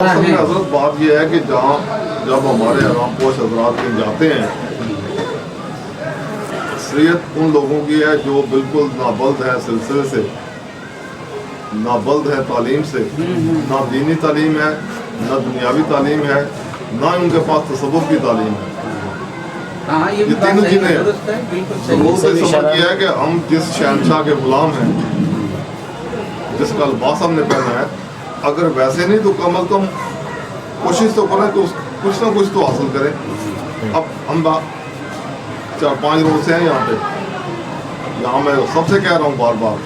اصل میں حضرت بات یہ ہے کہ جب ہمارے حرام پوش حضرات کہیں جاتے ہیں، اکثریت ان لوگوں کی ہے جو بالکل نابلد ہے سلسلے سے، نابلد ہے تعلیم سے، نہ دینی تعلیم ہے نہ دنیاوی تعلیم ہے، نہ ان کے پاس تصوف کی تعلیم ہے۔ یہ تینوں چیزیں ہیں۔ لوگوں سے سمجھ یہ ہے کہ ہم جس شہنشاہ کے غلام ہیں، جس کا لباس ہم نے پہنا ہے، اگر ویسے نہیں تو کم از کم کوشش تو کریں کہ کچھ نہ کچھ تو حاصل کریں۔ اب ہم 4-5 روز سے ہیں یہاں پہ، یہاں میں سب سے کہہ رہا ہوں بار بار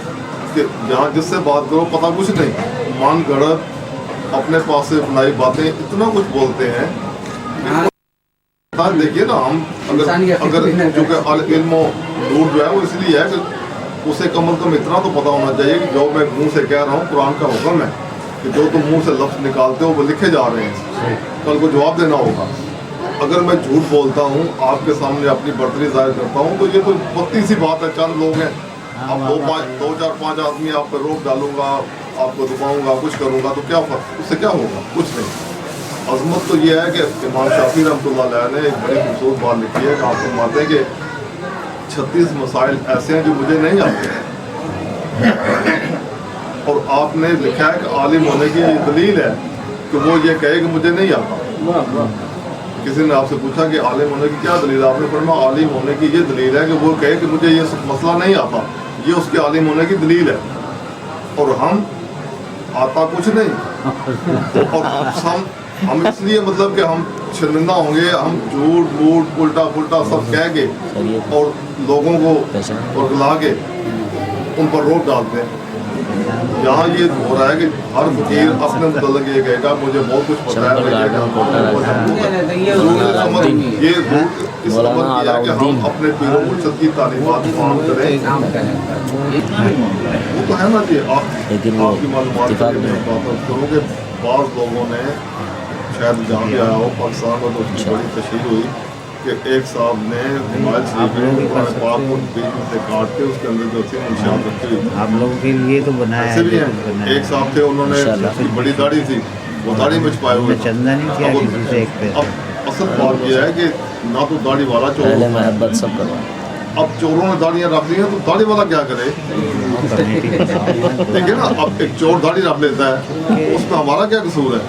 کہ جہاں جس سے بات کرو پتہ کچھ نہیں، من گڑت اپنے پاس سے بنائی باتیں اتنا کچھ بولتے ہیں۔ دیکھیے نا، ہم اگر چونکہ علم و نور جو ہے وہ اس لیے ہے کہ اسے کم از کم اتنا تو پتہ ہونا چاہیے کہ جو میں منہ سے کہہ رہا ہوں قرآن کا حکم ہے کہ جو تم منہ سے لفظ نکالتے ہو وہ لکھے جا رہے ہیں، کل کو جواب دینا ہوگا۔ اگر میں جھوٹ بولتا ہوں، آپ کے سامنے اپنی برتری ظاہر کرتا ہوں، تو یہ تو پتی سی بات ہے، چند لوگ ہیں، اب 2-4-5 آدمی آپ پہ روک ڈالوں گا، آپ کو دباؤں گا، کچھ کروں گا تو کیا فرق، اس سے کیا ہوگا؟ کچھ نہیں۔ عظمت تو یہ ہے کہ امام شافعی رحمۃ اللہ علیہ نے ایک بڑی خوبصورت بات لکھی ہے کہ آپ فرماتے ہیں کہ 36 مسائل ایسے ہیں جو مجھے نہیں آتے، اور آپ نے لکھا ہے کہ عالم ہونے کی یہ دلیل ہے کہ وہ یہ کہے کہ مجھے نہیں آتا۔ کسی نے آپ سے پوچھا کہ عالم ہونے کی کیا دلیل ہے، آپ نے فرمایا عالم ہونے کی یہ دلیل ہے کہ وہ کہے کہ مجھے یہ مسئلہ نہیں آتا، یہ اس کے عالم ہونے کی دلیل ہے۔ اور ہم آتا کچھ نہیں، اور ہم اس لیے مطلب کہ ہم شرمندہ ہوں گے، ہم جھوٹ موٹ الٹا پلٹا سب کہہ کے اور لوگوں کو ورگلا کے ان پر روک ڈالتے ہیں۔ یہاں یہ ہو رہا ہے کہ ہر فقیر اپنے متعلق یہ کہے گا مجھے بہت کچھ پتا ہے، یہ اس امر کیا کہ ہم اپنے پیر و مرشد کی تعلیمات فراہم کریں۔ وہ تو ہے نا کہ آپ کی معلومات کروں کہ بعض لوگوں نے شاید جہاں بھی آیا ہو پاکستان میں، تو اس کی بڑی تشہیر ہوئی کہ ایک صاحب نے ہمایل شریف میں قرآن پاک کو بیچ میں سے کاٹ کے اس کے اندر جو تھی منشیات رکھی ہوئی تھی۔ آپ لوگوں کے لیے تو بنایا ہے۔ بھی ہیں، ایک صاحب تھے، انہوں نے بڑی داڑھی تھی، وہ داڑھی میں چھپائے ہوئے، چندہ نہیں کیا کسی سے ایک پہ۔ اب اصل بات یہ ہے کہ نہ تو داڑھی والا چور، محبت سب کرو۔ اب چوروں نے داڑیاں رکھ لی ہیں تو داڑھی والا کیا کرے؟ دیکھیں نا، اب ایک چور داڑھی رکھ لیتا ہے، اس میں ہمارا کیا قصور ہے؟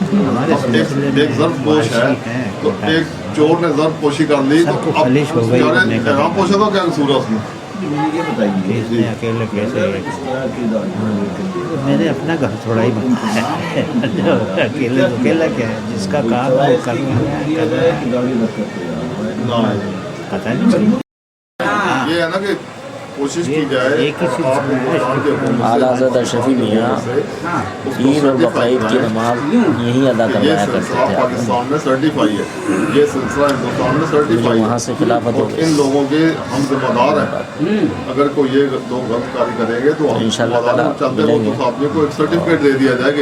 ایک ضرب پوش ہے تو ایک چور نے ضرب پوشی کر لی، تو اب احرام پوشا کا کیا قصور ہے اس میں؟ اکیلے کیسے؟ میں نے اپنا گھر تھوڑا ہی بنایا ہے، اکیلے تو اکیلا کیا ہے، جس کا کام ہے پتہ نہیں۔ یہ ہے نا کہ کوشش کی جائے اعلیٰ حضرت اشرفی میاں عید اور بقرعید کی نماز یہیں ادا کروایا کرتے تھے۔ پاکستان میں سرٹیفائی ہے، یہ سلسلہ ہندوستان میں سرٹیفائی ہے، وہاں سے خلافت ہو گئی۔ ان لوگوں کے ہم ذمہ دار ہیں، اگر کوئی یہ لوگ غلط کاری کریں گے تو ہم ذمہ دار ہیں، چلتے ہو تو آدمی کو ایک سرٹیفکیٹ دے دیا جائے کہ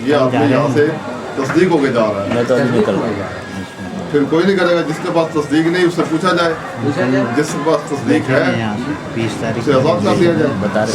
یہ آدمی یہاں سے تصدیق ہو کے جا رہا ہے۔ میں تو ابھی نکل رہا ہوں۔ پھر کوئی نہیں کرے گا، جس کے پاس تصدیق نہیں اس سے پوچھا جائے، جس کے پاس تصدیق ہے 20 تاریخ اسے آزاد کر دیا جائے۔ بتا رہے